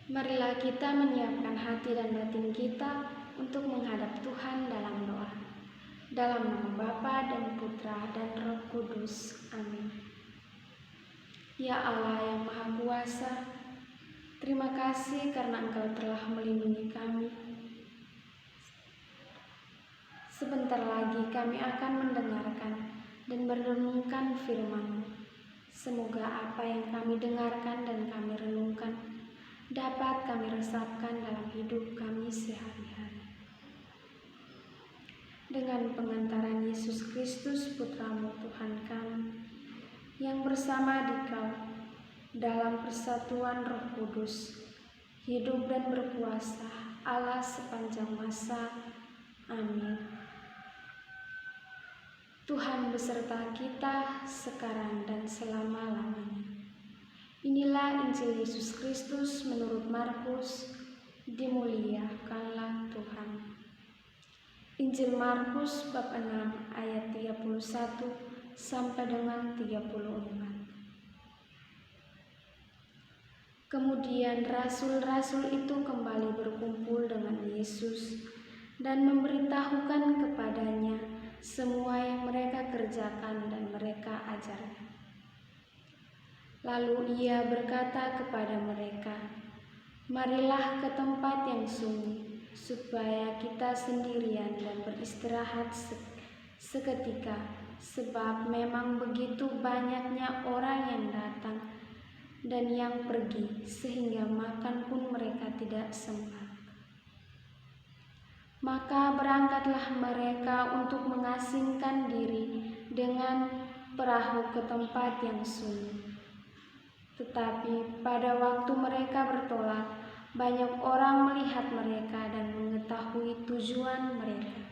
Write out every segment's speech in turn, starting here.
Marilah kita menyiapkan hati dan batin kita untuk menghadap Tuhan dalam doa. Dalam nama Bapa dan Putra dan Roh Kudus. Amin. Ya Allah yang Maha Kuasa, terima kasih karena Engkau telah melindungi kami. Sebentar lagi kami akan mendengarkan dan merenungkan firman-Mu. Semoga apa yang kami dengarkan dan kami renungkan dapat kami resapkan dalam hidup kami sehari-hari. Dengan pengantaran Yesus Kristus, Putra-Mu Tuhan kami, yang bersama Dikau dalam persatuan Roh Kudus, hidup dan berkuasa Allah sepanjang masa. Amin. Tuhan beserta kita sekarang dan selama-lamanya. Inilah Injil Yesus Kristus menurut Markus. Dimuliakanlah Tuhan. Injil Markus bab 6 ayat 31 sampai dengan 34. Kemudian rasul-rasul itu kembali berkumpul dengan Yesus dan memberitahukan kepadanya semua yang mereka kerjakan dan mereka ajarkan. Lalu ia berkata kepada mereka, "Marilah ke tempat yang sunyi, supaya kita sendirian dan beristirahat seketika, sebab memang begitu banyaknya orang yang datang dan yang pergi, sehingga makan pun mereka tidak sempat." Maka berangkatlah mereka untuk mengasingkan diri dengan perahu ke tempat yang sunyi. Tetapi pada waktu mereka bertolak, banyak orang melihat mereka dan mengetahui tujuan mereka.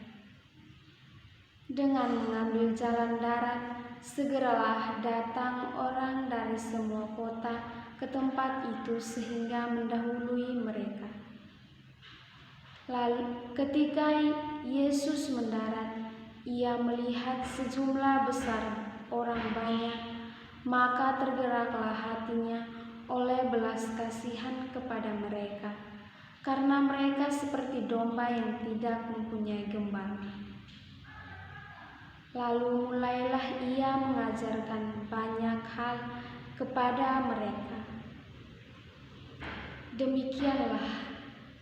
Dengan mengambil jalan darat, segeralah datang orang dari semua kota ke tempat itu sehingga mendahului mereka. Lalu ketika Yesus mendarat, ia melihat sejumlah besar orang banyak, maka tergeraklah hatinya oleh belas kasihan kepada mereka, karena mereka seperti domba yang tidak mempunyai gembala. Lalu mulailah ia mengajarkan banyak hal kepada mereka. Demikianlah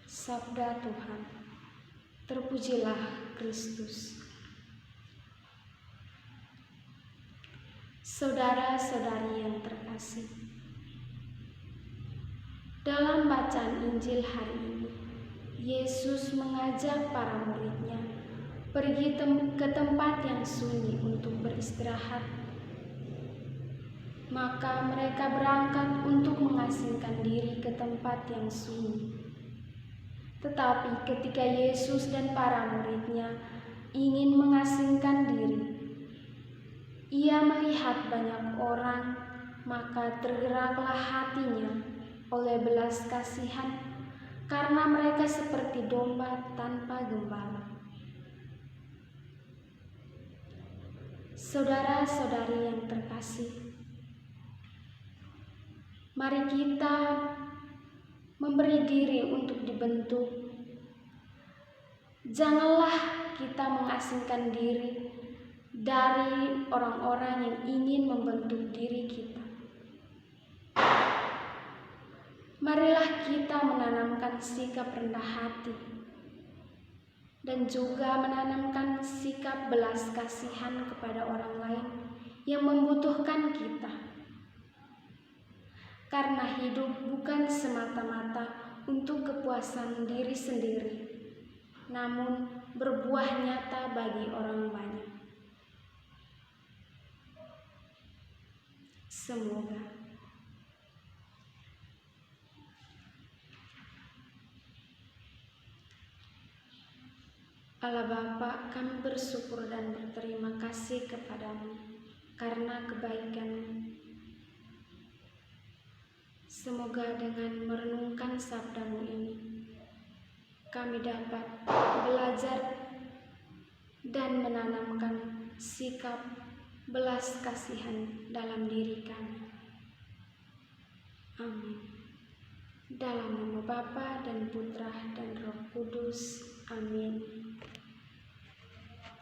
sabda Tuhan. Terpujilah Kristus. Saudara-saudari yang terkasih, dalam bacaan Injil hari ini, Yesus mengajak para murid-Nya pergi ke tempat yang sunyi untuk beristirahat. Maka mereka berangkat untuk mengasingkan diri ke tempat yang sunyi. Tetapi ketika Yesus dan para murid-Nya ingin mengasingkan diri, ia melihat banyak orang, maka tergeraklah hatinya oleh belas kasihan, karena mereka seperti domba tanpa gembala. Saudara-saudari yang terkasih, mari kita memberi diri untuk dibentuk. Janganlah kita mengasingkan diri dari orang-orang yang ingin membentuk diri kita. Marilah kita menanamkan sikap rendah hati dan juga menanamkan sikap belas kasihan kepada orang lain yang membutuhkan kita. Karena hidup bukan semata-mata untuk kepuasan diri sendiri, namun berbuah nyata bagi orang banyak. Semoga Allah Bapa, kami bersyukur dan berterima kasih kepadamu karena kebaikan-Mu. Semoga dengan merenungkan sabda-Mu ini, kami dapat belajar dan menanamkan sikap belas kasihan dalam diri kami. Amin. Dalam nama Bapa dan Putra dan Roh Kudus. Amin.